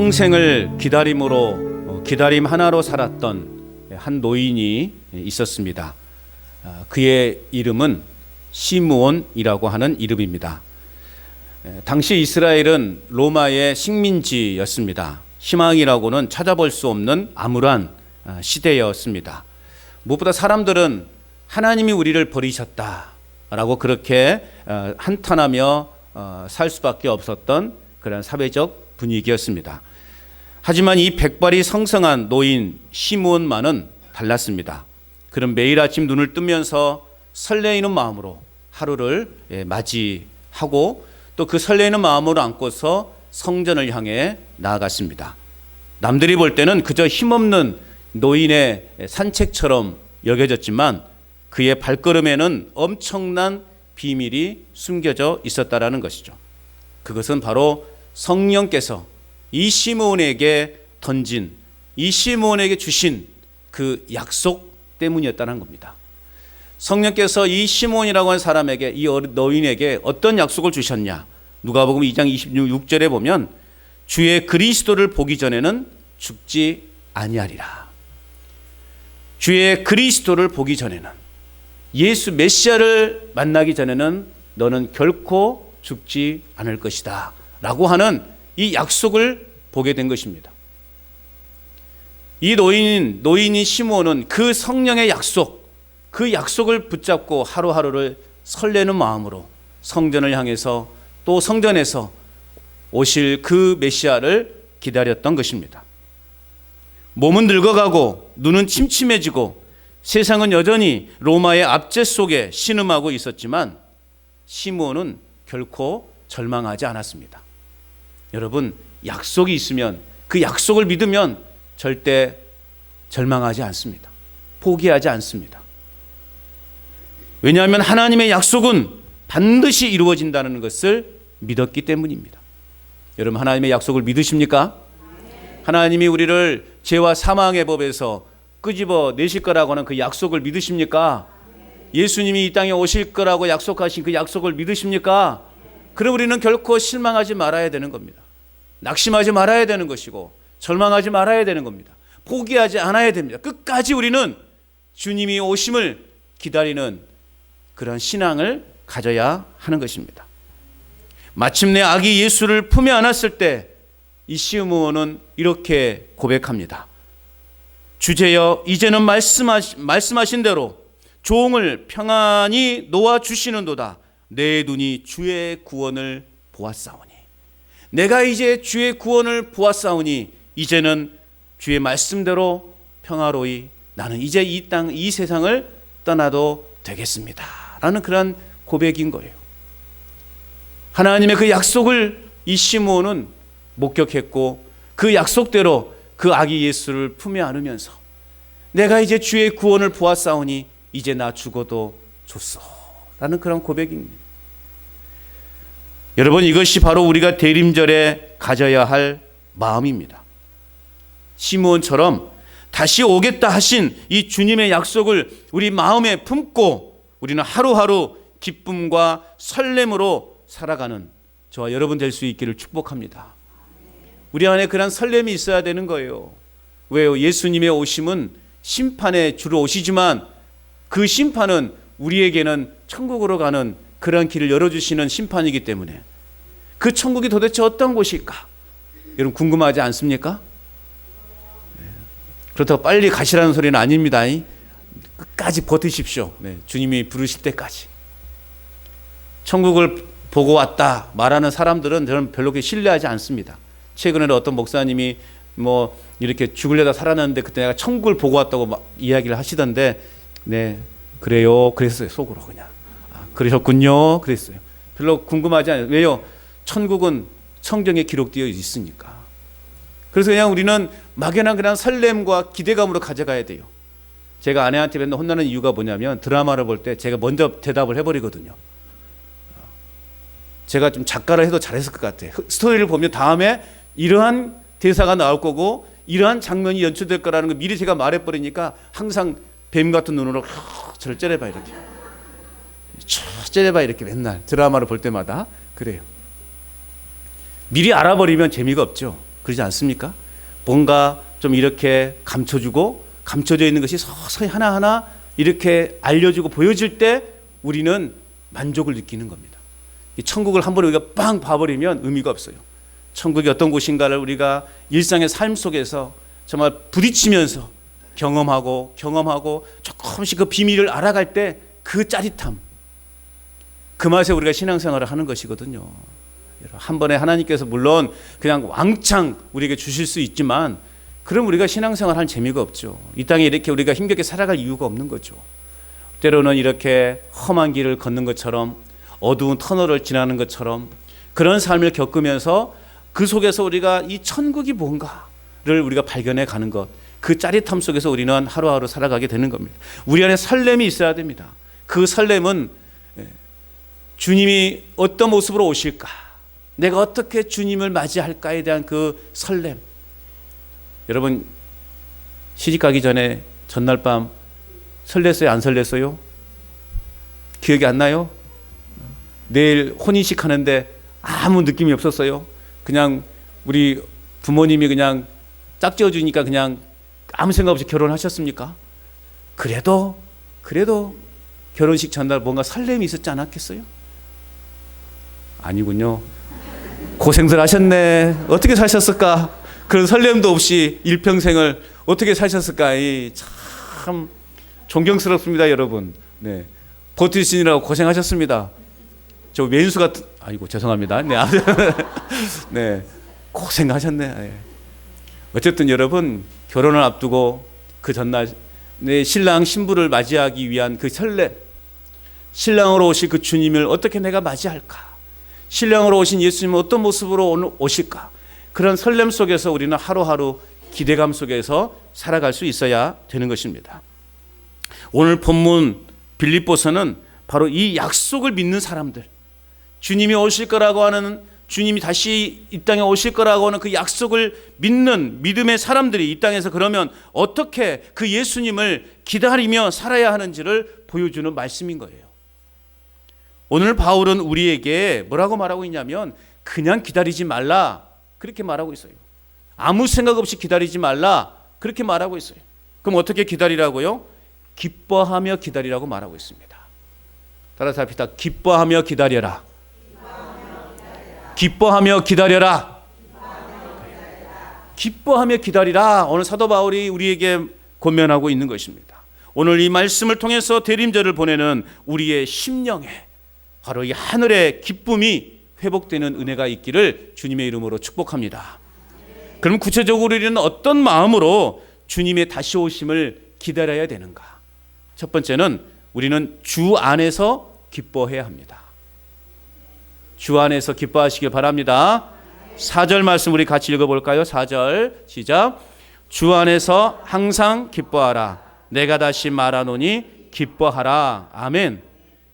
평생을 기다림으로 기다림 하나로 살았던 한 노인이 있었습니다. 그의 이름은 시므온이라고 하는 이름입니다. 당시 이스라엘은 로마의 식민지였습니다. 희망이라고는 찾아볼 수 없는 암울한 시대였습니다. 무엇보다 사람들은 하나님이 우리를 버리셨다라고 그렇게 한탄하며 살 수밖에 없었던 그런 사회적 분위기였습니다. 하지만 이 백발이 성성한 노인 시므온만은 달랐습니다. 그는 매일 아침 눈을 뜨면서 설레이는 마음으로 하루를 맞이하고 또 그 설레이는 마음으로 안고서 성전을 향해 나아갔습니다. 남들이 볼 때는 그저 힘없는 노인의 산책처럼 여겨졌지만 그의 발걸음에는 엄청난 비밀이 숨겨져 있었다라는 것이죠. 그것은 바로 성령께서 이 시므온에게 던진, 이 시므온에게 주신 그 약속 때문이었다는 겁니다. 성령께서 이 시므온이라고 하는 사람에게, 이 노인에게 어떤 약속을 주셨냐? 누가복음 2장 26절에 보면 주의 그리스도를 보기 전에는 죽지 아니하리라. 주의 그리스도를 보기 전에는, 예수 메시아를 만나기 전에는 너는 결코 죽지 않을 것이다 라고 하는 이 약속을 보게 된 것입니다. 이 노인인 시므온은 그 성령의 약속, 그 약속을 붙잡고 하루하루를 설레는 마음으로 성전을 향해서 또 성전에서 오실 그 메시아를 기다렸던 것입니다. 몸은 늙어가고 눈은 침침해지고 세상은 여전히 로마의 압제 속에 신음하고 있었지만 시므온은 결코 절망하지 않았습니다. 여러분, 약속이 있으면, 그 약속을 믿으면 절대 절망하지 않습니다. 포기하지 않습니다. 왜냐하면 하나님의 약속은 반드시 이루어진다는 것을 믿었기 때문입니다. 여러분, 하나님의 약속을 믿으십니까? 하나님이 우리를 죄와 사망의 법에서 끄집어 내실 거라고 하는 그 약속을 믿으십니까? 예수님이 이 땅에 오실 거라고 약속하신 그 약속을 믿으십니까? 그럼 우리는 결코 실망하지 말아야 되는 겁니다. 낙심하지 말아야 되는 것이고 절망하지 말아야 되는 겁니다. 포기하지 않아야 됩니다. 끝까지 우리는 주님이 오심을 기다리는 그런 신앙을 가져야 하는 것입니다. 마침내 아기 예수를 품에 안았을 때 이 시므온은 이렇게 고백합니다. 주제여, 이제는 말씀하신 대로 종을 평안히 놓아주시는도다. 내 눈이 주의 구원을 보았사오니. 내가 이제 주의 구원을 보았사오니 이제는 주의 말씀대로 평화로이 나는 이제 이 땅, 이 세상을 떠나도 되겠습니다 라는 그런 고백인 거예요. 하나님의 그 약속을 이 시므온은 목격했고 그 약속대로 그 아기 예수를 품에 안으면서 내가 이제 주의 구원을 보았사오니 이제 나 죽어도 좋소 라는 그런 고백입니다. 여러분, 이것이 바로 우리가 대림절에 가져야 할 마음입니다. 시므온처럼 다시 오겠다 하신 이 주님의 약속을 우리 마음에 품고 우리는 하루하루 기쁨과 설렘으로 살아가는 저와 여러분 될 수 있기를 축복합니다. 우리 안에 그런 설렘이 있어야 되는 거예요. 왜요? 예수님의 오심은 심판에 주로 오시지만 그 심판은 우리에게는 천국으로 가는 그런 길을 열어주시는 심판이기 때문에 그 천국이 도대체 어떤 곳일까? 여러분 궁금하지 않습니까? 그렇다고 빨리 가시라는 소리는 아닙니다. 끝까지 버티십시오. 주님이 부르실 때까지. 천국을 보고 왔다 말하는 사람들은 저는 별로 그렇게 신뢰하지 않습니다. 최근에는 어떤 목사님이 이렇게 죽으려다 살았는데 그때 내가 천국을 보고 왔다고 막 이야기를 하시던데, 네, 그래요. 그랬어요. 속으로 그냥. 그러셨군요. 그랬어요. 별로 궁금하지 않아요. 왜요? 천국은 성경에 기록되어 있으니까. 그래서 그냥 우리는 막연한 그냥 설렘과 기대감으로 가져가야 돼요. 제가 아내한테 맨날 혼나는 이유가 뭐냐면 드라마를 볼 때 제가 먼저 대답을 해버리거든요. 제가 좀 작가를 해도 잘했을 것 같아요. 스토리를 보면 다음에 이러한 대사가 나올 거고 이러한 장면이 연출될 거라는 걸 미리 제가 말해버리니까 항상 뱀 같은 눈으로 저를 째려봐 이렇게. 째려봐 이렇게 맨날 드라마를 볼 때마다 그래요. 미리 알아버리면 재미가 없죠. 그러지 않습니까? 뭔가 좀 이렇게 감춰주고 감춰져 있는 것이 서서히 하나하나 이렇게 알려주고 보여질 때 우리는 만족을 느끼는 겁니다. 이 천국을 한번 우리가 빵 봐버리면 의미가 없어요. 천국이 어떤 곳인가를 우리가 일상의 삶 속에서 정말 부딪히면서 경험하고 조금씩 그 비밀을 알아갈 때 그 짜릿함, 그 맛에 우리가 신앙생활을 하는 것이거든요. 한 번에 하나님께서 물론 그냥 왕창 우리에게 주실 수 있지만 그럼 우리가 신앙생활 할 재미가 없죠. 이 땅에 이렇게 우리가 힘겹게 살아갈 이유가 없는 거죠. 때로는 이렇게 험한 길을 걷는 것처럼 어두운 터널을 지나는 것처럼 그런 삶을 겪으면서 그 속에서 우리가 이 천국이 뭔가를 우리가 발견해 가는 것, 그 짜릿함 속에서 우리는 하루하루 살아가게 되는 겁니다. 우리 안에 설렘이 있어야 됩니다. 그 설렘은 주님이 어떤 모습으로 오실까, 내가 어떻게 주님을 맞이할까에 대한 그 설렘. 여러분 시집가기 전에 전날 밤 설렜어요? 안 설렜어요? 기억이 안 나요? 내일 혼인식 하는데 아무 느낌이 없었어요? 그냥 우리 부모님이 그냥 짝지어 주니까 그냥 아무 생각 없이 결혼하셨습니까? 그래도 결혼식 전날 뭔가 설렘이 있었지 않았겠어요? 아니군요. 고생들 하셨네. 어떻게 사셨을까? 그런 설렘도 없이 일평생을 어떻게 사셨을까? 참 존경스럽습니다, 여러분. 네, 버티시느라고 고생하셨습니다. 저 왼수 같은, 아이고 죄송합니다. 네, 네, 고생하셨네. 어쨌든 여러분 결혼을 앞두고 그 전날 내 신랑 신부를 맞이하기 위한 그 설렘, 신랑으로 오실 그 주님을 어떻게 내가 맞이할까? 신랑으로 오신 예수님은 어떤 모습으로 오실까? 그런 설렘 속에서 우리는 하루하루 기대감 속에서 살아갈 수 있어야 되는 것입니다. 오늘 본문 빌립보서는 바로 이 약속을 믿는 사람들, 주님이 오실 거라고 하는, 주님이 다시 이 땅에 오실 거라고 하는 그 약속을 믿는 믿음의 사람들이 이 땅에서 그러면 어떻게 그 예수님을 기다리며 살아야 하는지를 보여주는 말씀인 거예요. 오늘 바울은 우리에게 뭐라고 말하고 있냐면 그냥 기다리지 말라 그렇게 말하고 있어요. 아무 생각 없이 기다리지 말라 그렇게 말하고 있어요. 그럼 어떻게 기다리라고요? 기뻐하며 기다리라고 말하고 있습니다. 따라서 합시다. 기뻐하며 기다려라. 기뻐하며 기다려라. 기뻐하며 기다리라. 오늘 사도 바울이 우리에게 권면하고 있는 것입니다. 오늘 이 말씀을 통해서 대림절을 보내는 우리의 심령에 바로 이 하늘의 기쁨이 회복되는 은혜가 있기를 주님의 이름으로 축복합니다. 그럼 구체적으로 우리는 어떤 마음으로 주님의 다시 오심을 기다려야 되는가? 첫 번째는 우리는 주 안에서 기뻐해야 합니다. 주 안에서 기뻐하시길 바랍니다. 4절 말씀 우리 같이 읽어볼까요? 4절 시작. 주 안에서 항상 기뻐하라. 내가 다시 말하노니 기뻐하라. 아멘.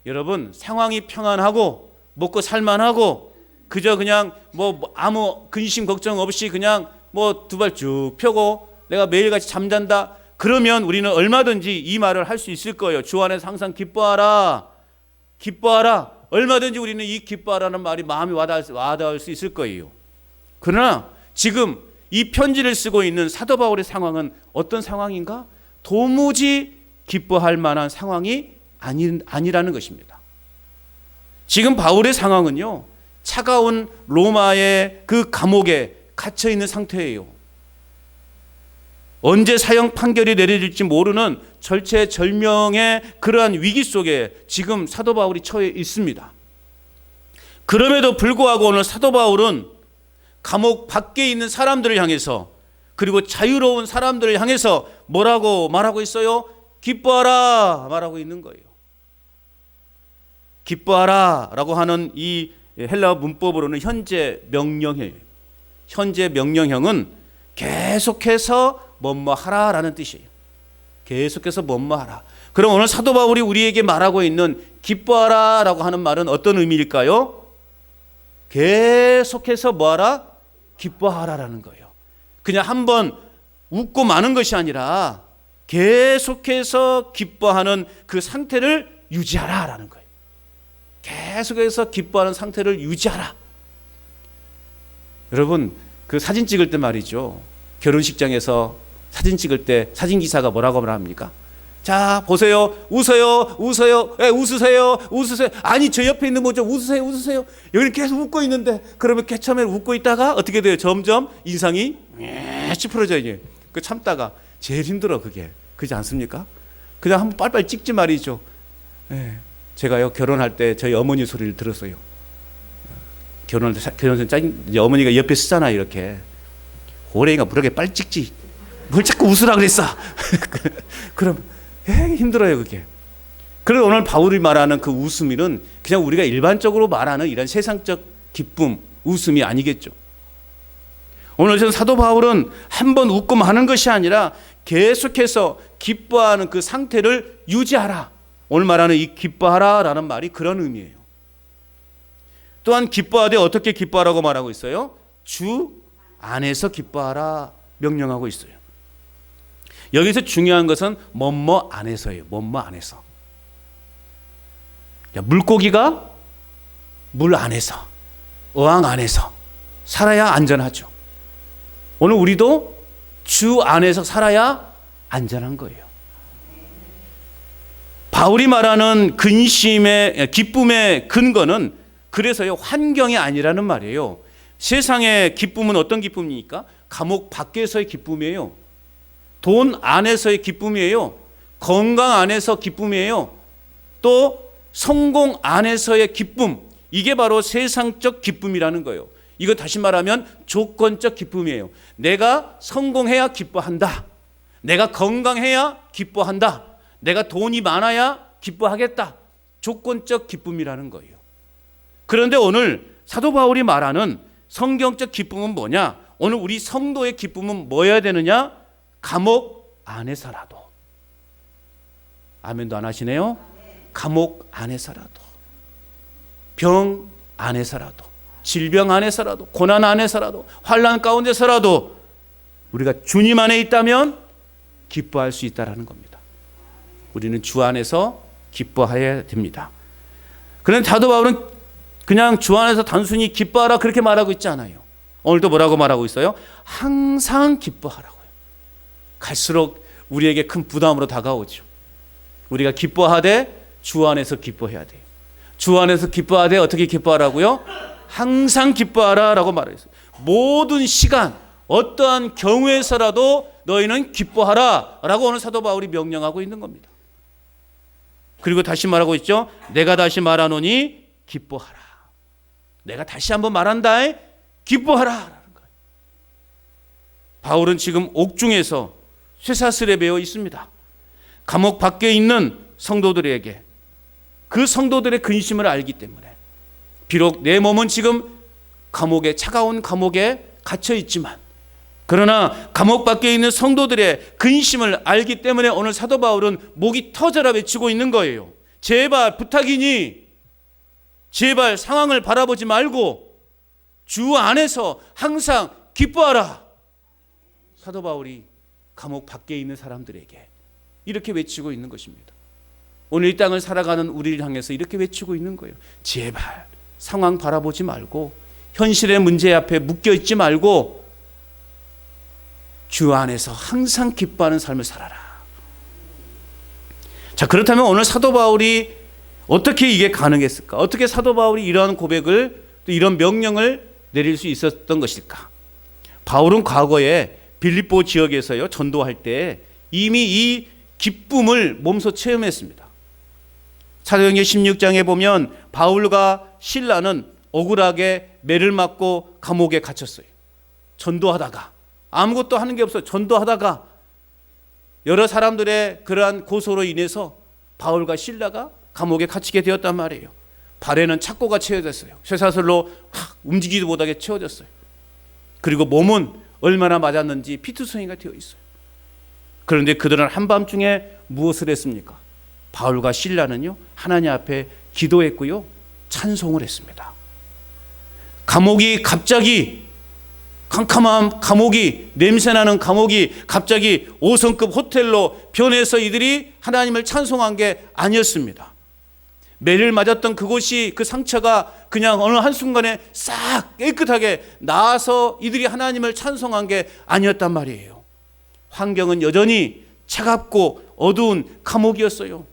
여러분 상황이 평안하고 먹고 살만하고 그저 그냥 뭐 아무 근심 걱정 없이 그냥 뭐 두 발 쭉 펴고 내가 매일같이 잠잔다. 그러면 우리는 얼마든지 이 말을 할 수 있을 거예요. 주 안에서 항상 기뻐하라. 기뻐하라. 얼마든지 우리는 이 기뻐하라는 말이 마음이 와닿을 수 있을 거예요. 그러나 지금 이 편지를 쓰고 있는 사도 바울의 상황은 어떤 상황인가? 도무지 기뻐할 만한 상황이 아니라는 것입니다. 지금 바울의 상황은요, 차가운 로마의 그 감옥에 갇혀 있는 상태예요. 언제 사형 판결이 내려질지 모르는 절체절명의 그러한 위기 속에 지금 사도 바울이 처해 있습니다. 그럼에도 불구하고 오늘 사도 바울은 감옥 밖에 있는 사람들을 향해서 그리고 자유로운 사람들을 향해서 뭐라고 말하고 있어요? 기뻐하라 말하고 있는 거예요. 기뻐하라 라고 하는 이 헬라어 문법으로는 현재 명령형이에요. 현재 명령형은 계속해서 뭐뭐하라 라는 뜻이에요. 계속해서 뭐뭐하라. 그럼 오늘 사도 바울이 우리에게 말하고 있는 기뻐하라 라고 하는 말은 어떤 의미일까요? 계속해서 뭐하라? 기뻐하라 라는 거예요. 그냥 한번 웃고 마는 것이 아니라 계속해서 기뻐하는 그 상태를 유지하라 라는 거예요. 계속해서 기뻐하는 상태를 유지하라. 여러분 그 사진 찍을 때 말이죠. 결혼식장에서 사진 찍을 때 사진기사가 뭐라고 말합니까? 자, 보세요. 웃어요. 웃어요. 예, 웃으세요. 웃으세요. 아니, 저 옆에 있는 뭐죠? 웃으세요. 웃으세요. 여기는 계속 웃고 있는데, 그러면 처음에 웃고 있다가 어떻게 돼요? 점점 인상이 찌푸러져요. 그 참다가 제일 힘들어, 그게. 그렇지 않습니까? 그냥 한번 빨리빨리 찍지 말이죠. 예. 제가요, 결혼할 때 저희 어머니 소리를 들었어요. 결혼할 때 어머니가 옆에 쓰잖아요, 이렇게. 호랭이가 무력에 빨리 찍지. 뭘 자꾸 웃으라 그랬어. 그럼 힘들어요, 그게. 그래서 오늘 바울이 말하는 그 웃음은 그냥 우리가 일반적으로 말하는 이런 세상적 기쁨, 웃음이 아니겠죠. 오늘 전 사도 바울은 한번 웃고 마는 것이 아니라 계속해서 기뻐하는 그 상태를 유지하라. 오늘 말하는 이 기뻐하라라는 말이 그런 의미예요. 또한 기뻐하되 어떻게 기뻐하라고 말하고 있어요? 주 안에서 기뻐하라 명령하고 있어요. 여기서 중요한 것은 뭐뭐 안에서예요. 뭐뭐 안에서. 물고기가 물 안에서, 어항 안에서 살아야 안전하죠. 오늘 우리도 주 안에서 살아야 안전한 거예요. 바울이 말하는 근심의 기쁨의 근거는 그래서요, 환경이 아니라는 말이에요. 세상의 기쁨은 어떤 기쁨입니까? 감옥 밖에서의 기쁨이에요. 돈 안에서의 기쁨이에요. 건강 안에서 기쁨이에요. 또 성공 안에서의 기쁨, 이게 바로 세상적 기쁨이라는 거예요. 이거 다시 말하면 조건적 기쁨이에요. 내가 성공해야 기뻐한다. 내가 건강해야 기뻐한다. 내가 돈이 많아야 기뻐하겠다. 조건적 기쁨이라는 거예요. 그런데 오늘 사도 바울이 말하는 성경적 기쁨은 뭐냐? 오늘 우리 성도의 기쁨은 뭐여야 되느냐? 감옥 안에서라도. 아멘도 안 하시네요. 감옥 안에서라도, 병 안에서라도, 질병 안에서라도, 고난 안에서라도, 환난 가운데서라도 우리가 주님 안에 있다면 기뻐할 수 있다라는 겁니다. 우리는 주 안에서 기뻐해야 됩니다. 그런데 사도 바울은 그냥 주 안에서 단순히 기뻐하라 그렇게 말하고 있지 않아요. 오늘도 뭐라고 말하고 있어요? 항상 기뻐하라고요. 갈수록 우리에게 큰 부담으로 다가오죠. 우리가 기뻐하되 주 안에서 기뻐해야 돼요. 주 안에서 기뻐하되 어떻게 기뻐하라고요? 항상 기뻐하라라고 말했어요. 모든 시간, 어떠한 경우에서라도 너희는 기뻐하라라고 오늘 사도 바울이 명령하고 있는 겁니다. 그리고 다시 말하고 있죠. 내가 다시 말하노니 기뻐하라. 내가 다시 한번 말한다. 기뻐하라라는 거예요. 바울은 지금 옥중에서 쇠사슬에 베어 있습니다. 감옥 밖에 있는 성도들에게 그 성도들의 근심을 알기 때문에 비록 내 몸은 지금 감옥에, 차가운 감옥에 갇혀 있지만, 그러나 감옥 밖에 있는 성도들의 근심을 알기 때문에 오늘 사도 바울은 목이 터져라 외치고 있는 거예요. 제발 부탁이니 제발 상황을 바라보지 말고 주 안에서 항상 기뻐하라. 사도 바울이 감옥 밖에 있는 사람들에게 이렇게 외치고 있는 것입니다. 오늘 이 땅을 살아가는 우리를 향해서 이렇게 외치고 있는 거예요. 제발 상황 바라보지 말고 현실의 문제 앞에 묶여있지 말고 주 안에서 항상 기뻐하는 삶을 살아라. 자, 그렇다면 오늘 사도 바울이 어떻게 이게 가능했을까? 어떻게 사도 바울이 이러한 고백을, 또 이런 명령을 내릴 수 있었던 것일까? 바울은 과거에 빌립보 지역에서요, 전도할 때 이미 이 기쁨을 몸소 체험했습니다. 사도행전 16장에 보면 바울과 실라는 억울하게 매를 맞고 감옥에 갇혔어요. 전도하다가 아무것도 하는 게 없어요. 전도하다가 여러 사람들의 그러한 고소로 인해서 바울과 실라가 감옥에 갇히게 되었단 말이에요. 발에는 착고가 채워졌어요. 쇠사슬로 움직이지도 못하게 채워졌어요. 그리고 몸은 얼마나 맞았는지 피투성이가 되어 있어요. 그런데 그들은 한밤중에 무엇을 했습니까? 바울과 실라는요, 하나님 앞에 기도했고요, 찬송을 했습니다. 감옥이 갑자기, 캄캄한 감옥이, 냄새나는 감옥이 갑자기 5성급 호텔로 변해서 이들이 하나님을 찬송한 게 아니었습니다. 매를 맞았던 그곳이, 그 상처가 그냥 어느 한순간에 싹 깨끗하게 나아서 이들이 하나님을 찬송한 게 아니었단 말이에요. 환경은 여전히 차갑고 어두운 감옥이었어요.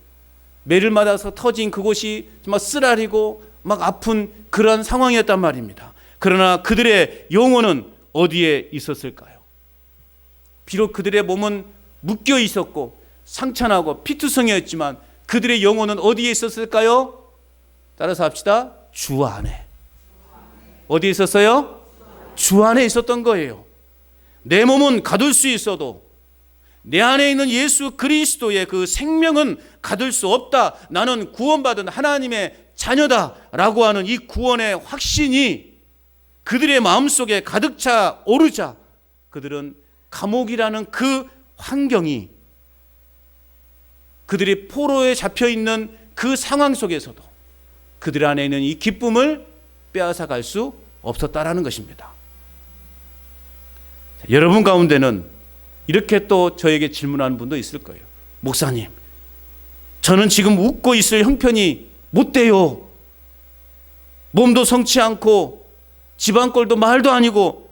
매를 맞아서 터진 그곳이 막 쓰라리고 막 아픈 그런 상황이었단 말입니다. 그러나 그들의 영혼은 어디에 있었을까요? 비록 그들의 몸은 묶여 있었고 상처나고 피투성이었지만 그들의 영혼은 어디에 있었을까요? 따라서 합시다. 주 안에. 어디에 있었어요? 주 안에 있었던 거예요. 내 몸은 가둘 수 있어도 내 안에 있는 예수 그리스도의 그 생명은 가둘 수 없다. 나는 구원받은 하나님의 자녀다라고 하는 이 구원의 확신이 그들의 마음속에 가득 차 오르자 그들은 감옥이라는 그 환경이, 그들이 포로에 잡혀있는 그 상황 속에서도 그들 안에 있는 이 기쁨을 빼앗아 갈 수 없었다라는 것입니다. 여러분 가운데는 이렇게 또 저에게 질문하는 분도 있을 거예요. 목사님, 저는 지금 웃고 있을 형편이 못 돼요. 몸도 성치 않고 집안꼴도 말도 아니고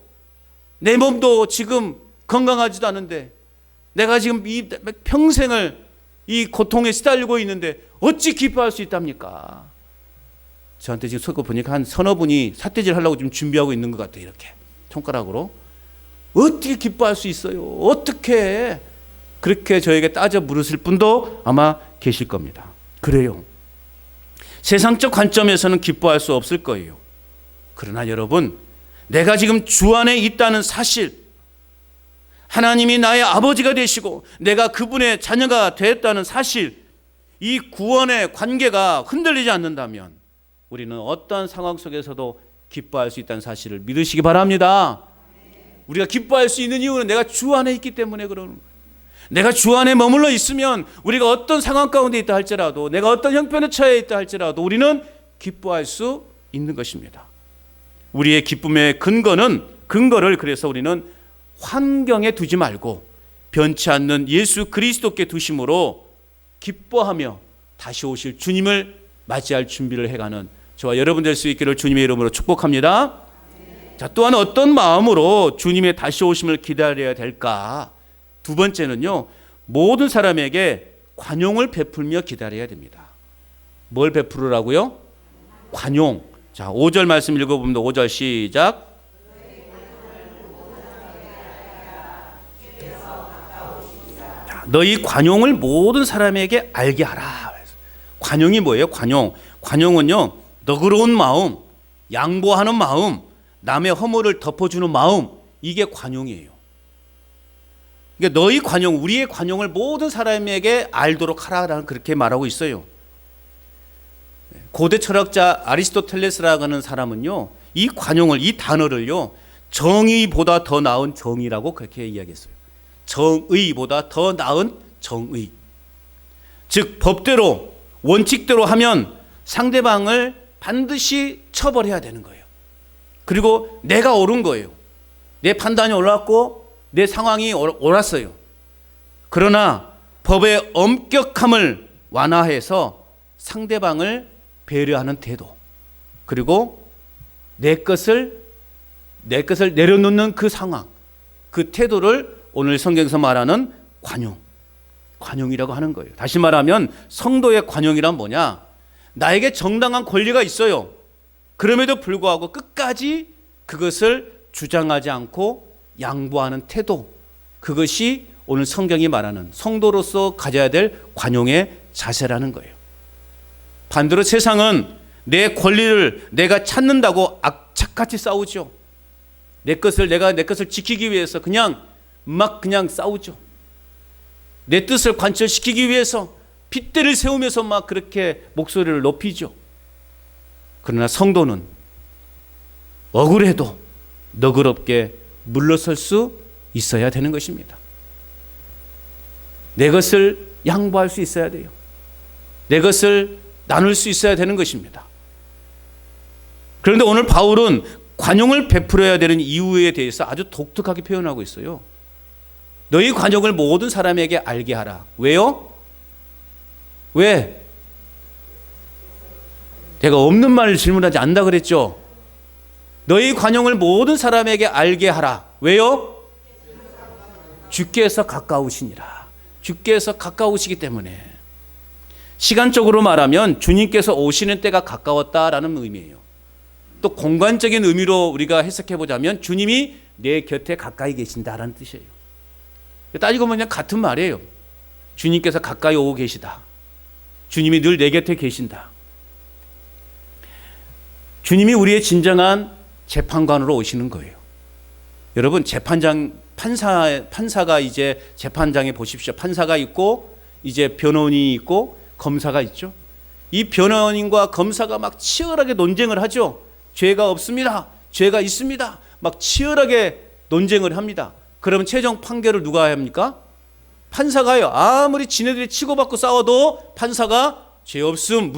내 몸도 지금 건강하지도 않은데 내가 지금 이 평생을 이 고통에 시달리고 있는데 어찌 기뻐할 수 있답니까? 저한테 지금 속고 보니까 한 서너 분이 삿대질 하려고 지금 준비하고 있는 것 같아요. 이렇게 손가락으로. 어떻게 기뻐할 수 있어요? 어떻게? 그렇게 저에게 따져 물으실 분도 아마 계실 겁니다. 그래요. 세상적 관점에서는 기뻐할 수 없을 거예요. 그러나 여러분, 내가 지금 주 안에 있다는 사실, 하나님이 나의 아버지가 되시고 내가 그분의 자녀가 되었다는 사실, 이 구원의 관계가 흔들리지 않는다면 우리는 어떤 상황 속에서도 기뻐할 수 있다는 사실을 믿으시기 바랍니다. 우리가 기뻐할 수 있는 이유는 내가 주 안에 있기 때문에 그러는 거예요. 내가 주 안에 머물러 있으면 우리가 어떤 상황 가운데 있다 할지라도, 내가 어떤 형편에 처해 있다 할지라도 우리는 기뻐할 수 있는 것입니다. 우리의 기쁨의 근거를 그래서 우리는 환경에 두지 말고 변치 않는 예수 그리스도께 두심으로 기뻐하며 다시 오실 주님을 맞이할 준비를 해가는 저와 여러분 될 수 있기를 주님의 이름으로 축복합니다. 자, 또한 어떤 마음으로 주님의 다시 오심을 기다려야 될까? 두 번째는요, 모든 사람에게 관용을 베풀며 기다려야 됩니다. 뭘 베풀으라고요? 관용. 자, 5절 말씀 읽어보면 5절 시작. 자, 너희 관용을 모든 사람에게 알게 하라. 관용이 뭐예요? 관용은요, 너그러운 마음, 양보하는 마음, 남의 허물을 덮어주는 마음, 이게 관용이에요. 그러니까 너희 관용, 우리의 관용을 모든 사람에게 알도록 하라라는 그렇게 말하고 있어요. 고대 철학자 아리스토텔레스라고 하는 사람은요, 이 관용을, 이 단어를요, 정의보다 더 나은 정의라고 그렇게 이야기했어요. 정의보다 더 나은 정의. 즉 법대로, 원칙대로 하면 상대방을 반드시 처벌해야 되는 거예요. 그리고 내가 옳은 거예요. 내 판단이 옳았고 내 상황이 옳았어요. 그러나 법의 엄격함을 완화해서 상대방을 배려하는 태도, 그리고 내 것을 내려놓는 그 상황, 그 태도를 오늘 성경에서 말하는 관용이라고 하는 거예요. 다시 말하면 성도의 관용이란 뭐냐? 나에게 정당한 권리가 있어요. 그럼에도 불구하고 끝까지 그것을 주장하지 않고 양보하는 태도, 그것이 오늘 성경이 말하는 성도로서 가져야 될 관용의 자세라는 거예요. 반대로 세상은 내 권리를 내가 찾는다고 악착같이 싸우죠. 내가 내 것을 지키기 위해서 그냥 싸우죠. 내 뜻을 관철시키기 위해서 핏대를 세우면서 막 그렇게 목소리를 높이죠. 그러나 성도는 억울해도 너그럽게 물러설 수 있어야 되는 것입니다. 내 것을 양보할 수 있어야 돼요. 내 것을 나눌 수 있어야 되는 것입니다. 그런데 오늘 바울은 관용을 베풀어야 되는 이유에 대해서 아주 독특하게 표현하고 있어요. 너희 관용을 모든 사람에게 알게 하라. 왜요? 왜? 내가 없는 말을 질문하지 않는다 그랬죠. 너희 관용을 모든 사람에게 알게 하라. 왜요? 주께서 가까우시니라. 주께서 가까우시기 때문에. 시간적으로 말하면 주님께서 오시는 때가 가까웠다라는 의미예요. 또 공간적인 의미로 우리가 해석해 보자면 주님이 내 곁에 가까이 계신다라는 뜻이에요. 따지고 보면 같은 말이에요. 주님께서 가까이 오고 계시다. 주님이 늘 내 곁에 계신다. 주님이 우리의 진정한 재판관으로 오시는 거예요. 여러분, 판사가 이제 재판장에 보십시오. 판사가 있고 이제 변호인이 있고 검사가 있죠. 이 변호인과 검사가 막 치열하게 논쟁을 하죠. 죄가 없습니다. 죄가 있습니다. 막 치열하게 논쟁을 합니다. 그러면 최종 판결을 누가 합니까? 판사가요. 아무리 지네들이 치고받고 싸워도 판사가 죄 없음,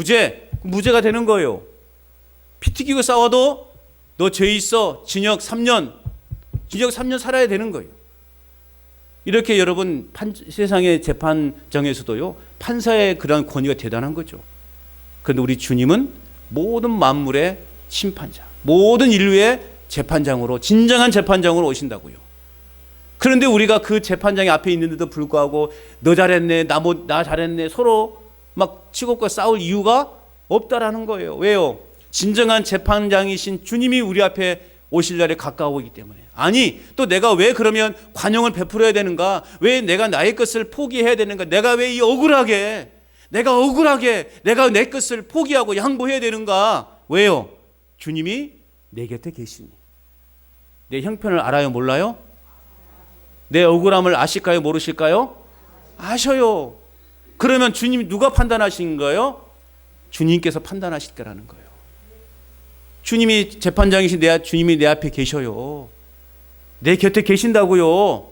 무죄가 되는 거예요. 피 튀기고 싸워도 너 죄 있어. 징역 3년 살아야 되는 거예요. 이렇게 여러분 세상의 재판정에서도요, 판사의 그런 권위가 대단한 거죠. 그런데 우리 주님은 모든 만물의 심판자, 모든 인류의 재판장으로, 진정한 재판장으로 오신다고요. 그런데 우리가 그 재판장의 앞에 있는데도 불구하고 너 잘했네, 나 잘했네, 서로 막 치고받고 싸울 이유가 없다라는 거예요. 왜요? 진정한 재판장이신 주님이 우리 앞에 오실 날에 가까워오기 때문에. 아니, 또 내가 왜 그러면 관용을 베풀어야 되는가? 왜 내가 나의 것을 포기해야 되는가? 내가 왜 내가 내 것을 포기하고 양보해야 되는가? 왜요? 주님이 내 곁에 계시니. 내 형편을 알아요, 몰라요? 내 억울함을 아실까요, 모르실까요? 아셔요. 그러면 주님이 누가 판단하신 거예요? 주님께서 판단하실 거라는 거예요. 주님이 재판장이신 주님이 내 앞에 계셔요. 내 곁에 계신다고요.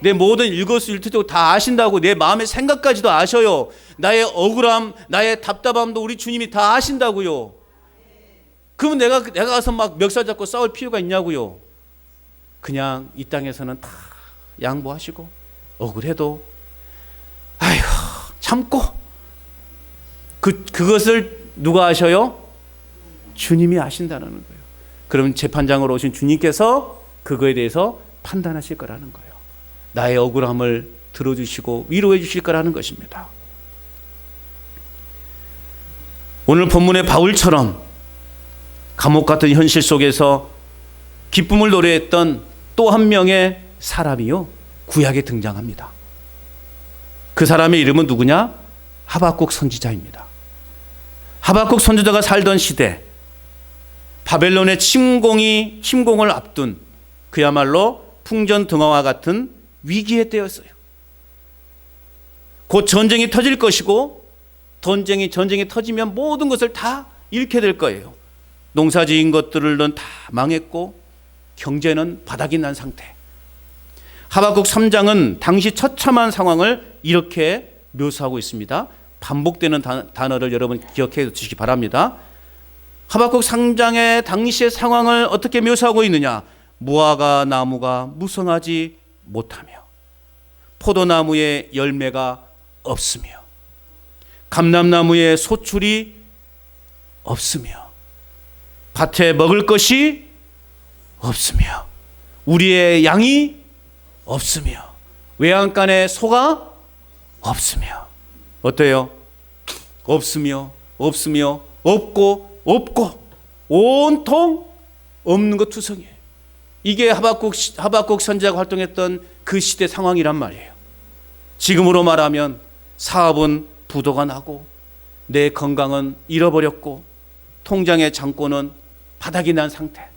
내 모든 일거수일투족을 다 아신다고. 내 마음의 생각까지도 아셔요. 나의 억울함, 나의 답답함도 우리 주님이 다 아신다고요. 그러면 내가 가서 막 멱살 잡고 싸울 필요가 있냐고요. 그냥 이 땅에서는 다 양보하시고 억울해도 아이고 참고 그것을 누가 아셔요? 주님이 아신다는 거예요. 그럼 재판장으로 오신 주님께서 그거에 대해서 판단하실 거라는 거예요. 나의 억울함을 들어주시고 위로해 주실 거라는 것입니다. 오늘 본문의 바울처럼 감옥 같은 현실 속에서 기쁨을 노래했던 또 한 명의 사람이요, 구약에 등장합니다. 그 사람의 이름은 누구냐? 하박국 선지자입니다. 하박국 선지자가 살던 시대, 바벨론의 침공을 앞둔 그야말로 풍전등화와 같은 위기의 때였어요. 곧 전쟁이 터질 것이고 전쟁이 터지면 모든 것을 다 잃게 될 거예요. 농사지은 것들은 다 망했고 경제는 바닥이 난 상태. 하박국 3장은 당시 처참한 상황을 이렇게 묘사하고 있습니다. 반복되는 단어를 여러분 기억해 주시기 바랍니다. 하박국 3장의 당시의 상황을 어떻게 묘사하고 있느냐? 무화과 나무가 무성하지 못하며 포도나무에 열매가 없으며 감람나무에 소출이 없으며 밭에 먹을 것이 없으며 우리의 양이 없으며 외양간에 소가 없으며. 어때요? 없으며 없고 온통 없는 것 투성이에요. 이게 하박국 선지자가 활동했던 그 시대 상황이란 말이에요. 지금으로 말하면 사업은 부도가 나고 내 건강은 잃어버렸고 통장의 잔고는 바닥이 난 상태.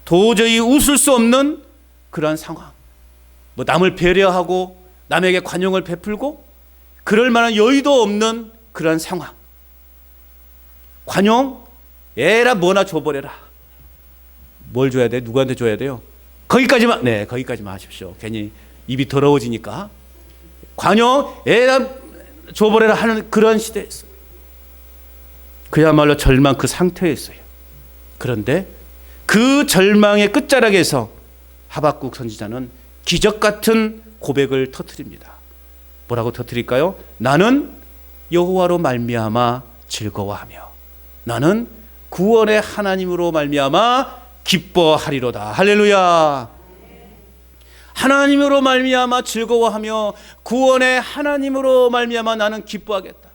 도저히 웃을 수 없는 그러한 상황. 뭐 남을 배려하고 남에게 관용을 베풀고 그럴 만한 여유도 없는 그러한 상황. 관용? 에라 뭐나 줘버려라. 뭘 줘야 돼? 누구한테 줘야 돼요? 거기까지만 하십시오. 괜히 입이 더러워지니까. 관용? 에라 줘버려라 하는 그런 시대였어요. 그야말로 절망 그 상태였어요. 그런데 그 절망의 끝자락에서 하박국 선지자는 기적 같은 고백을 터뜨립니다. 뭐라고 터뜨릴까요? 나는 여호와로 말미암아 즐거워하며 나는 구원의 하나님으로 말미암아 기뻐하리로다. 할렐루야. 하나님으로 말미암아 즐거워하며 구원의 하나님으로 말미암아 나는 기뻐하겠다.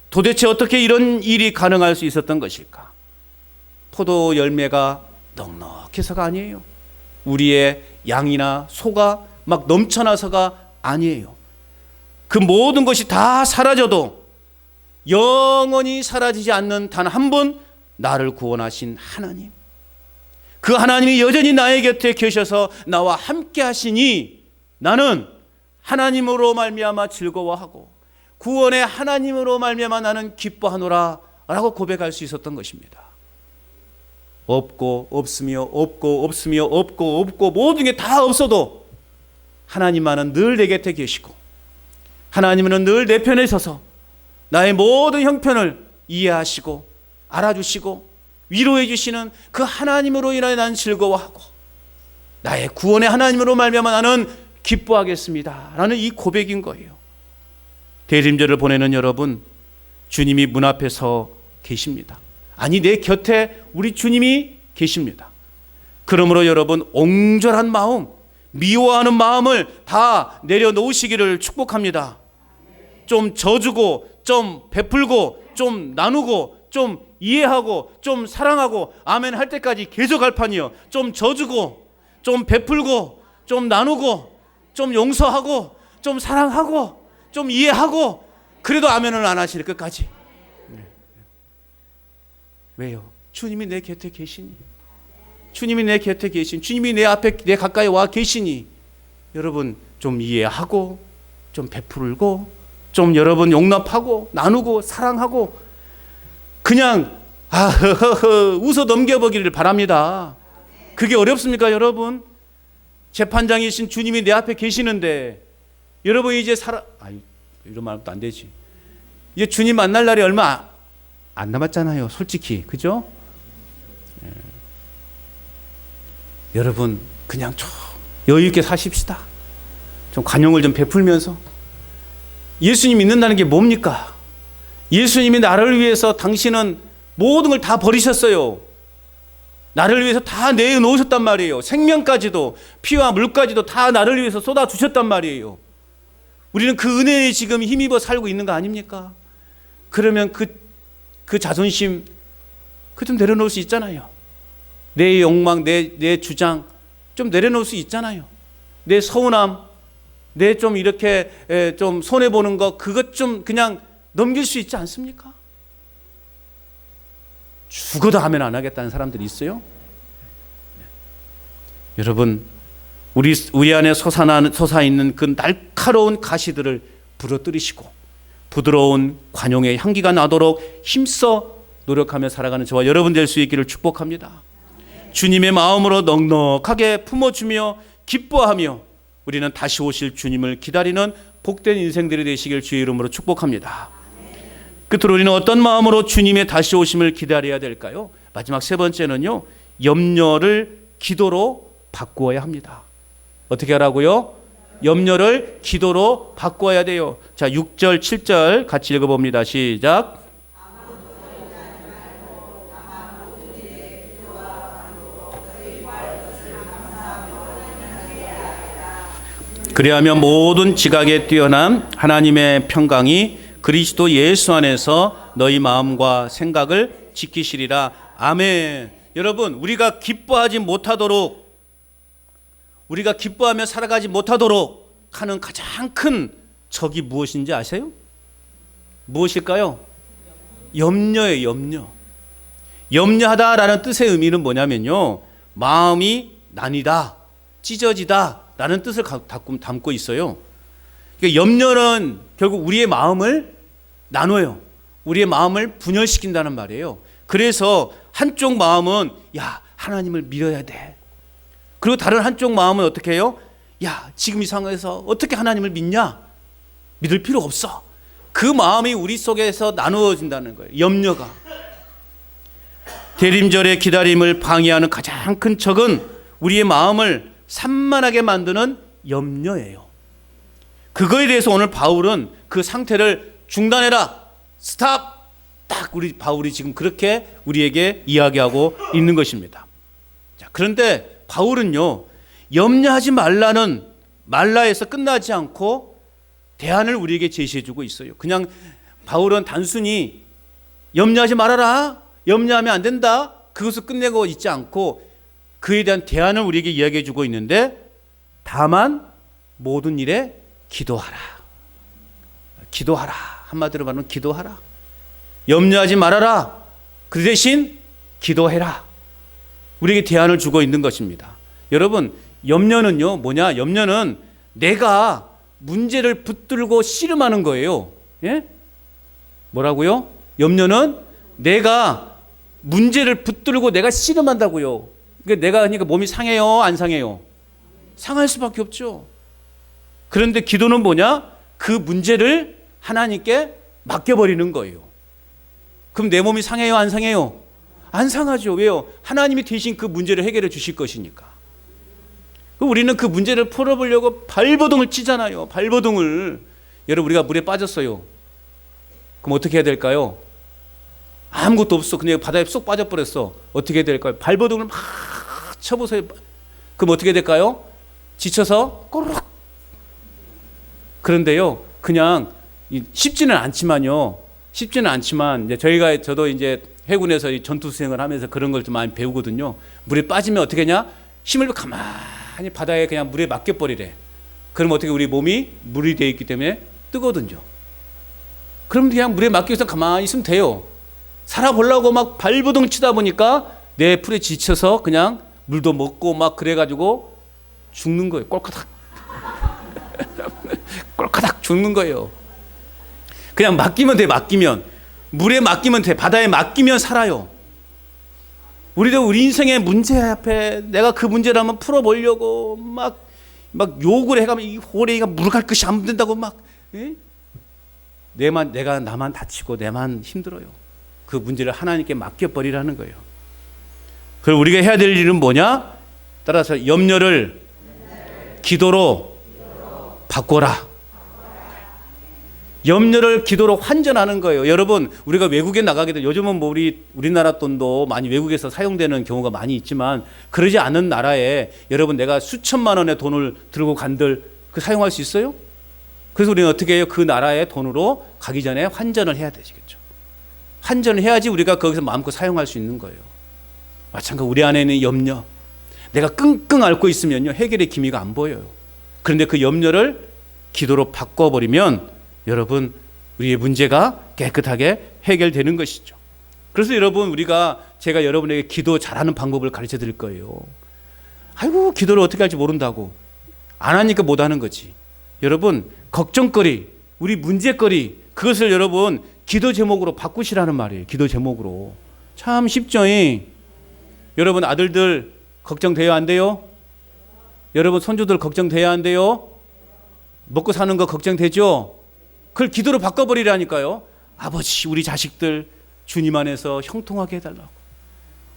도대체 어떻게 이런 일이 가능할 수 있었던 것일까? 포도 열매가 넉넉해서가 아니에요. 우리의 양이나 소가 막 넘쳐나서가 아니에요. 그 모든 것이 다 사라져도 영원히 사라지지 않는 단 한 분, 나를 구원하신 하나님. 그 하나님이 여전히 나의 곁에 계셔서 나와 함께 하시니 나는 하나님으로 말미암아 즐거워하고 구원의 하나님으로 말미암아 나는 기뻐하노라 라고 고백할 수 있었던 것입니다. 없고 없으며 없고 없으며 없고 없고 모든 게 다 없어도 하나님만은 늘 내 곁에 계시고 하나님은 늘 내 편에 서서 나의 모든 형편을 이해하시고 알아주시고 위로해 주시는 그 하나님으로 인하여 나는 즐거워하고 나의 구원의 하나님으로 말미암아 나는 기뻐하겠습니다 라는 이 고백인 거예요. 대림절을 보내는 여러분, 주님이 문 앞에 서 계십니다. 아니, 내 곁에 우리 주님이 계십니다. 그러므로 여러분, 옹졸한 마음, 미워하는 마음을 다 내려놓으시기를 축복합니다. 좀 져주고 좀 베풀고 좀 나누고 좀 이해하고 좀 사랑하고 아멘 할 때까지 계속 할 판이요. 좀 져주고 좀 베풀고 좀 나누고 좀 용서하고 좀 사랑하고 좀 이해하고 그래도 아멘을 안 하실 끝까지. 왜요? 주님이 내 곁에 계시니, 주님이 내 곁에 계시니, 주님이 내 앞에 내 가까이 와 계시니 여러분 좀 이해하고 좀 베풀고 좀 여러분 용납하고 나누고 사랑하고 그냥 웃어 넘겨보기를 바랍니다. 그게 어렵습니까 여러분? 재판장이신 주님이 내 앞에 계시는데 여러분 이제 이런 말도 안 되지. 이제 주님 만날 날이 얼마 안 남았잖아요 솔직히. 그죠? 예. 여러분 그냥 좀 여유 있게 사십시다. 좀 관용을 좀 베풀면서. 예수님 믿는다는 게 뭡니까? 예수님이 나를 위해서 당신은 모든 걸 다 버리셨어요. 나를 위해서 다 내놓으셨단 말이에요. 생명까지도 피와 물까지도 다 나를 위해서 쏟아주셨단 말이에요. 우리는 그 은혜에 지금 힘입어 살고 있는 거 아닙니까? 그러면 그 자존심 그 좀 내려놓을 수 있잖아요. 내 욕망, 내 주장 좀 내려놓을 수 있잖아요. 내 서운함, 내 좀 이렇게 좀 손해보는 거 그것 좀 그냥 넘길 수 있지 않습니까? 죽어도 아멘 안 하겠다는 사람들이 있어요. 여러분 우리 안에 솟아있는 그 날카로운 가시들을 부러뜨리시고 부드러운 관용의 향기가 나도록 힘써 노력하며 살아가는 저와 여러분 될 수 있기를 축복합니다. 주님의 마음으로 넉넉하게 품어주며 기뻐하며 우리는 다시 오실 주님을 기다리는 복된 인생들이 되시길 주의 이름으로 축복합니다. 끝으로 우리는 어떤 마음으로 주님의 다시 오심을 기다려야 될까요? 마지막 세 번째는요, 염려를 기도로 바꾸어야 합니다. 어떻게 하라고요? 염려를 기도로 바꿔야 돼요. 자, 6절 7절 같이 읽어봅니다. 시작. 그리하면 모든 지각에 뛰어난 하나님의 평강이 그리스도 예수 안에서 너희 마음과 생각을 지키시리라. 아멘. 여러분, 우리가 기뻐하지 못하도록, 우리가 기뻐하며 살아가지 못하도록 하는 가장 큰 적이 무엇인지 아세요? 무엇일까요? 염려예요. 염려. 염려하다라는 뜻의 의미는 뭐냐면요, 마음이 나뉘다, 찢어지다 라는 뜻을 담고 있어요. 그러니까 염려는 결국 우리의 마음을 나눠요. 우리의 마음을 분열시킨다는 말이에요. 그래서 한쪽 마음은 야, 하나님을 믿어야 돼. 그리고 다른 한쪽 마음은 어떻게 해요? 야, 지금 이 상황에서 어떻게 하나님을 믿냐? 믿을 필요 없어. 그 마음이 우리 속에서 나누어진다는 거예요. 염려가. 대림절의 기다림을 방해하는 가장 큰 적은 우리의 마음을 산만하게 만드는 염려예요. 그거에 대해서 오늘 바울은 그 상태를 중단해라, 스탑, 딱 딱 우리 바울이 지금 그렇게 우리에게 이야기하고 있는 것입니다. 자, 그런데 바울은요, 염려하지 말라에서 끝나지 않고 대안을 우리에게 제시해주고 있어요. 그냥 바울은 단순히 염려하지 말아라, 염려하면 안 된다, 그것을 끝내고 있지 않고 그에 대한 대안을 우리에게 이야기해주고 있는데, 다만 모든 일에 기도하라. 기도하라. 한마디로 말하면 기도하라. 염려하지 말아라. 그 대신 기도해라. 우리에게 대안을 주고 있는 것입니다. 여러분, 염려는요, 뭐냐? 염려는 내가 문제를 붙들고 씨름하는 거예요. 예? 뭐라고요? 염려는 내가 문제를 붙들고 내가 씨름한다고요. 그러니까 내가 몸이 상해요, 안 상해요? 상할 수밖에 없죠. 그런데 기도는 뭐냐? 그 문제를 하나님께 맡겨버리는 거예요. 그럼 내 몸이 상해요, 안 상해요? 안 상하죠. 왜요? 하나님이 대신 그 문제를 해결해 주실 것이니까. 우리는 그 문제를 풀어보려고 발버둥을 치잖아요. 발버둥을. 여러분, 우리가 물에 빠졌어요. 그럼 어떻게 해야 될까요? 아무것도 없어. 그냥 바다에 쏙 빠져버렸어. 어떻게 해야 될까요? 발버둥을 막 쳐보세요. 그럼 어떻게 될까요? 지쳐서 꼬르륵. 그런데요, 그냥 쉽지는 않지만요. 쉽지는 않지만 이제 저도 이제 해군에서 이 전투 수행을 하면서 그런 걸 좀 많이 배우거든요. 물에 빠지면 어떻게 하냐? 힘을 가만히 바다에 그냥 물에 맡겨버리래. 그럼 어떻게 우리 몸이 물이 되어 있기 때문에 뜨거든요. 그럼 그냥 물에 맡겨서 가만히 있으면 돼요. 살아보려고 막 발버둥 치다 보니까 내 풀에 지쳐서 그냥 물도 먹고 막 그래가지고 죽는 거예요. 꼴까닥. 꼴까닥 죽는 거예요. 그냥 맡기면 돼. 맡기면. 물에 맡기면 돼. 바다에 맡기면 살아요. 우리도 우리 인생의 문제 앞에 내가 그 문제를 한번 풀어보려고 막 욕을 해가면 이 호랭이가 물 갈 것이 안 된다고 막, 예? 나만 다치고 내만 힘들어요. 그 문제를 하나님께 맡겨버리라는 거예요. 그리고 우리가 해야 될 일은 뭐냐? 따라서 염려를 기도로 바꿔라. 염려를 기도로 환전하는 거예요. 여러분, 우리가 외국에 나가게 되면 요즘은 뭐 우리나라 돈도 많이 외국에서 사용되는 경우가 많이 있지만, 그러지 않은 나라에 여러분 내가 수천만 원의 돈을 들고 간들 그 사용할 수 있어요? 그래서 우리는 어떻게 해요? 그 나라의 돈으로 가기 전에 환전을 해야 되겠죠. 환전을 해야지 우리가 거기서 마음껏 사용할 수 있는 거예요. 마찬가지로 우리 안에 있는 염려, 내가 끙끙 앓고 있으면요, 해결의 기미가 안 보여요. 그런데 그 염려를 기도로 바꿔버리면 여러분, 우리의 문제가 깨끗하게 해결되는 것이죠. 그래서 여러분, 제가 여러분에게 기도 잘하는 방법을 가르쳐 드릴 거예요. 아이고, 기도를 어떻게 할지 모른다고. 안 하니까 못 하는 거지. 여러분, 걱정거리, 우리 문제거리, 그것을 여러분 기도 제목으로 바꾸시라는 말이에요. 기도 제목으로. 참 쉽죠. 여러분, 아들들 걱정돼요, 안 돼요? 여러분, 손주들 걱정돼요, 안 돼요? 먹고 사는 거 걱정되죠? 그걸 기도로 바꿔버리라니까요. 아버지, 우리 자식들 주님 안에서 형통하게 해달라고.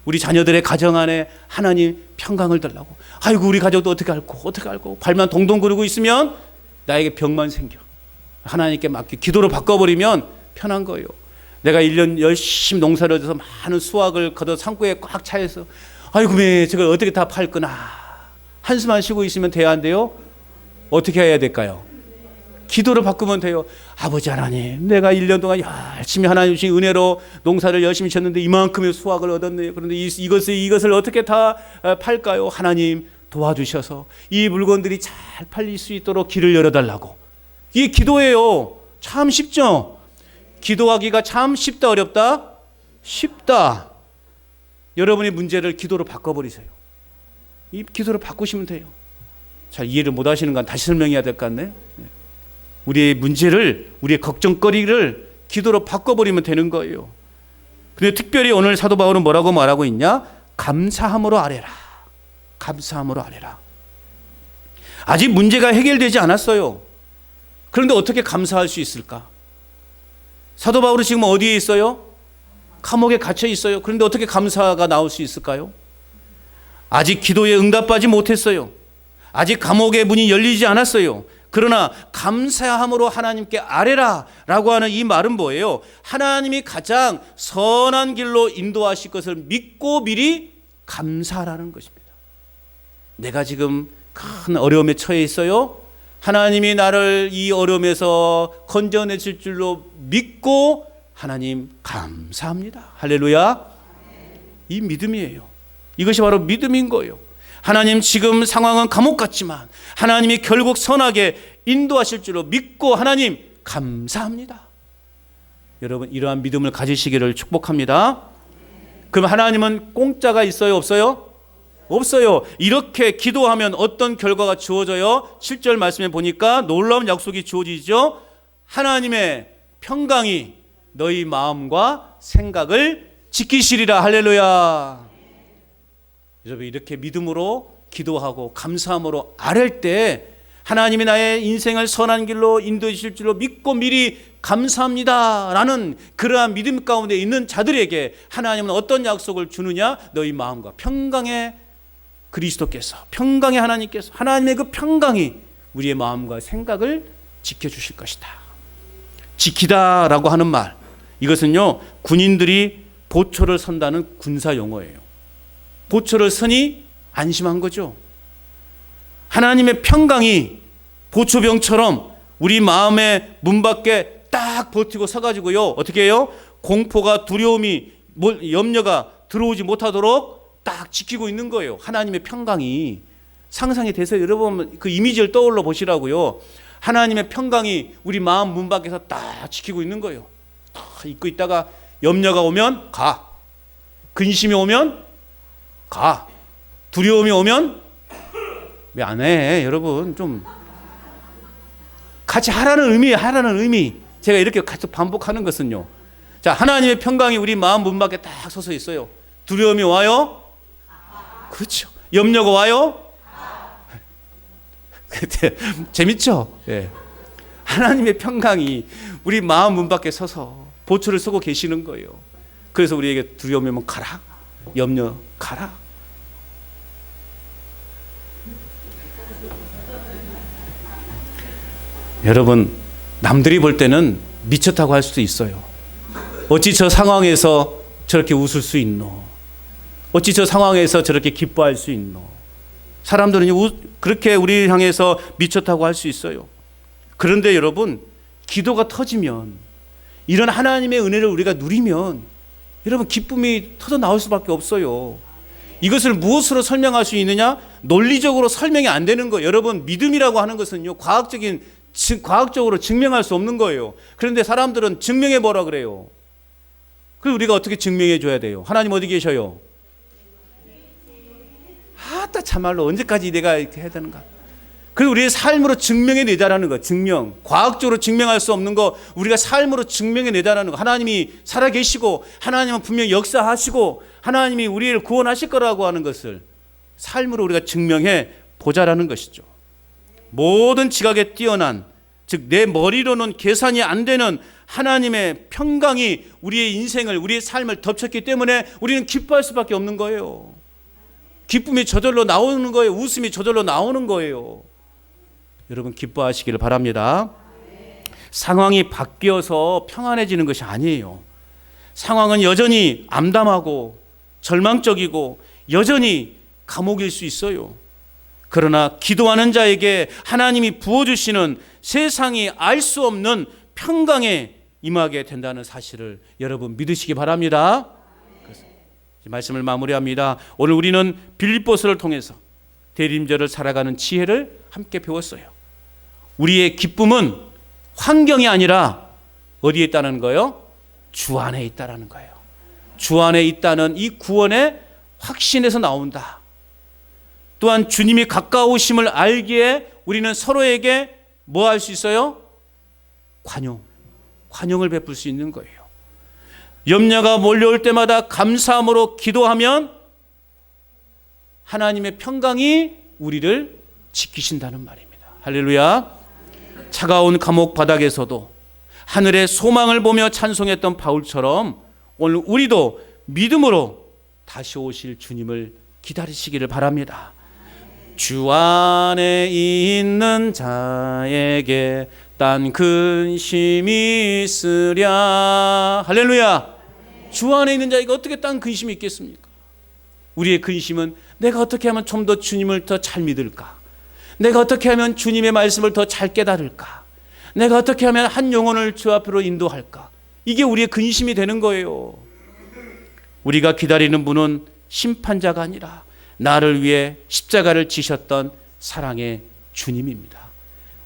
우리 자녀들의 가정 안에 하나님 평강을 달라고. 아이고, 우리 가족도 어떻게 할고 발만 동동 구르고 있으면 나에게 병만 생겨. 하나님께 맡기 기도로 바꿔버리면 편한 거예요. 내가 1년 열심히 농사를 져서 많은 수확을 거둬 창고에 꽉 차여서 아이고, 저걸 어떻게 다 팔 거나 한숨만 쉬고 있으면 돼야 안 돼요? 어떻게 해야 될까요? 기도를 바꾸면 돼요. 아버지 하나님, 내가 1년 동안 열심히 하나님 주신 은혜로 농사를 열심히 쳤는데 이만큼의 수확을 얻었네요. 그런데 이것을 어떻게 다 팔까요? 하나님 도와주셔서 이 물건들이 잘 팔릴 수 있도록 길을 열어달라고. 이게 기도예요. 참 쉽죠? 기도하기가 참 쉽다, 어렵다? 쉽다. 여러분의 문제를 기도로 바꿔버리세요. 이 기도로 바꾸시면 돼요. 잘 이해를 못 하시는 건 다시 설명해야 될 것 같네. 우리의 문제를, 우리의 걱정거리를 기도로 바꿔버리면 되는 거예요. 근데 특별히 오늘 사도 바울은 뭐라고 말하고 있냐? 감사함으로 아뢰라. 감사함으로 아뢰라. 아직 문제가 해결되지 않았어요. 그런데 어떻게 감사할 수 있을까? 사도 바울은 지금 어디에 있어요? 감옥에 갇혀 있어요. 그런데 어떻게 감사가 나올 수 있을까요? 아직 기도에 응답받지 못했어요. 아직 감옥의 문이 열리지 않았어요. 그러나 감사함으로 하나님께 아뢰라 라고 하는 이 말은 뭐예요? 하나님이 가장 선한 길로 인도하실 것을 믿고 미리 감사하라는 것입니다. 내가 지금 큰 어려움에 처해 있어요. 하나님이 나를 이 어려움에서 건져내실 줄로 믿고 하나님 감사합니다. 할렐루야. 이 믿음이에요. 이것이 바로 믿음인 거예요. 하나님 지금 상황은 감옥 같지만 하나님이 결국 선하게 인도하실 줄로 믿고 하나님 감사합니다. 여러분 이러한 믿음을 가지시기를 축복합니다. 그럼 하나님은 공짜가 있어요? 없어요? 없어요. 이렇게 기도하면 어떤 결과가 주어져요? 7절 말씀에 보니까 놀라운 약속이 주어지죠. 하나님의 평강이 너희 마음과 생각을 지키시리라. 할렐루야. 여러분 이렇게 믿음으로 기도하고 감사함으로 아랠 때 하나님이 나의 인생을 선한 길로 인도해 주실 줄로 믿고 미리 감사합니다 라는 그러한 믿음 가운데 있는 자들에게 하나님은 어떤 약속을 주느냐? 너희 마음과 평강의 그리스도께서, 평강의 하나님께서, 하나님의 그 평강이 우리의 마음과 생각을 지켜주실 것이다. 지키다 라고 하는 말, 이것은요 군인들이 보초를 선다는 군사 용어예요. 보초를 서니 안심한 거죠. 하나님의 평강이 보초병처럼 우리 마음의 문 밖에 딱 버티고 서가지고요 어떻게 해요? 공포가, 두려움이, 염려가 들어오지 못하도록 딱 지키고 있는 거예요. 하나님의 평강이 상상이 돼서 여러분 그 이미지를 떠올려 보시라고요. 하나님의 평강이 우리 마음 문 밖에서 딱 지키고 있는 거예요. 딱 잊고 있다가 염려가 오면 가, 근심이 오면 가, 두려움이 오면 왜 안 해? 여러분 좀 같이 하라는 의미예요. 하라는 의미. 제가 이렇게 계속 반복하는 것은요, 자 하나님의 평강이 우리 마음 문 밖에 딱 서서 있어요. 두려움이 와요? 그렇죠. 염려가 와요? 재밌죠? 예. 하나님의 평강이 우리 마음 문 밖에 서서 보초를 서고 계시는 거예요. 그래서 우리에게 두려움이 오면 가라, 염려 가라. 여러분 남들이 볼 때는 미쳤다고 할 수도 있어요. 어찌 저 상황에서 저렇게 웃을 수 있노? 어찌 저 상황에서 저렇게 기뻐할 수 있노? 사람들은 그렇게 우리를 향해서 미쳤다고 할 수 있어요. 그런데 여러분 기도가 터지면, 이런 하나님의 은혜를 우리가 누리면 여러분 기쁨이 터져 나올 수밖에 없어요. 이것을 무엇으로 설명할 수 있느냐? 논리적으로 설명이 안 되는 거예요. 여러분 믿음이라고 하는 것은요 과학적으로 증명할 수 없는 거예요. 그런데 사람들은 증명해 보라 그래요. 그래서 우리가 어떻게 증명해 줘야 돼요? 하나님 어디 계셔요? 아따 참말로 언제까지 내가 이렇게 해야 되는가? 그래서 우리의 삶으로 증명해 내자라는 거. 증명, 과학적으로 증명할 수 없는 거 우리가 삶으로 증명해 내자라는 거. 하나님이 살아계시고 하나님은 분명히 역사하시고 하나님이 우리를 구원하실 거라고 하는 것을 삶으로 우리가 증명해 보자라는 것이죠. 모든 지각에 뛰어난, 즉 내 머리로는 계산이 안 되는 하나님의 평강이 우리의 인생을, 우리의 삶을 덮쳤기 때문에 우리는 기뻐할 수밖에 없는 거예요. 기쁨이 저절로 나오는 거예요. 웃음이 저절로 나오는 거예요. 여러분 기뻐하시기를 바랍니다. 상황이 바뀌어서 평안해지는 것이 아니에요. 상황은 여전히 암담하고 절망적이고 여전히 감옥일 수 있어요. 그러나 기도하는 자에게 하나님이 부어주시는 세상이 알 수 없는 평강에 임하게 된다는 사실을 여러분 믿으시기 바랍니다. 말씀을 마무리합니다. 오늘 우리는 빌립보서를 통해서 대림절을 살아가는 지혜를 함께 배웠어요. 우리의 기쁨은 환경이 아니라 어디에 있다는 거예요? 주 안에 있다는 거예요. 주 안에 있다는 이 구원의 확신에서 나온다. 또한 주님이 가까우심을 알기에 우리는 서로에게 뭐 할 수 있어요? 관용을 베풀 수 있는 거예요. 염려가 몰려올 때마다 감사함으로 기도하면 하나님의 평강이 우리를 지키신다는 말입니다. 할렐루야. 차가운 감옥 바닥에서도 하늘의 소망을 보며 찬송했던 바울처럼 오늘 우리도 믿음으로 다시 오실 주님을 기다리시기를 바랍니다. 주 안에 있는 자에게 딴 근심이 있으랴. 할렐루야. 주 안에 있는 자에게 어떻게 딴 근심이 있겠습니까? 우리의 근심은 내가 어떻게 하면 좀 더 주님을 더 잘 믿을까? 내가 어떻게 하면 주님의 말씀을 더 잘 깨달을까? 내가 어떻게 하면 한 영혼을 주 앞으로 인도할까? 이게 우리의 근심이 되는 거예요. 우리가 기다리는 분은 심판자가 아니라 나를 위해 십자가를 지셨던 사랑의 주님입니다.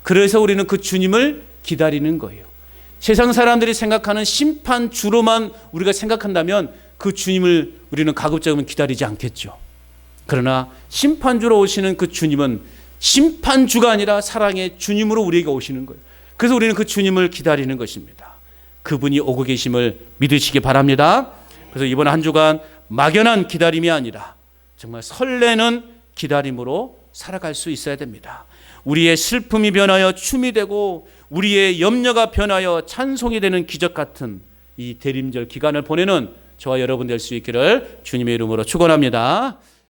그래서 우리는 그 주님을 기다리는 거예요. 세상 사람들이 생각하는 심판주로만 우리가 생각한다면 그 주님을 우리는 가급적이면 기다리지 않겠죠. 그러나 심판주로 오시는 그 주님은 심판주가 아니라 사랑의 주님으로 우리에게 오시는 거예요. 그래서 우리는 그 주님을 기다리는 것입니다. 그분이 오고 계심을 믿으시기 바랍니다. 그래서 이번 한 주간 막연한 기다림이 아니라 정말 설레는 기다림으로 살아갈 수 있어야 됩니다. 우리의 슬픔이 변하여 춤이 되고 우리의 염려가 변하여 찬송이 되는 기적 같은 이 대림절 기간을 보내는 저와 여러분 될 수 있기를 주님의 이름으로 축원합니다.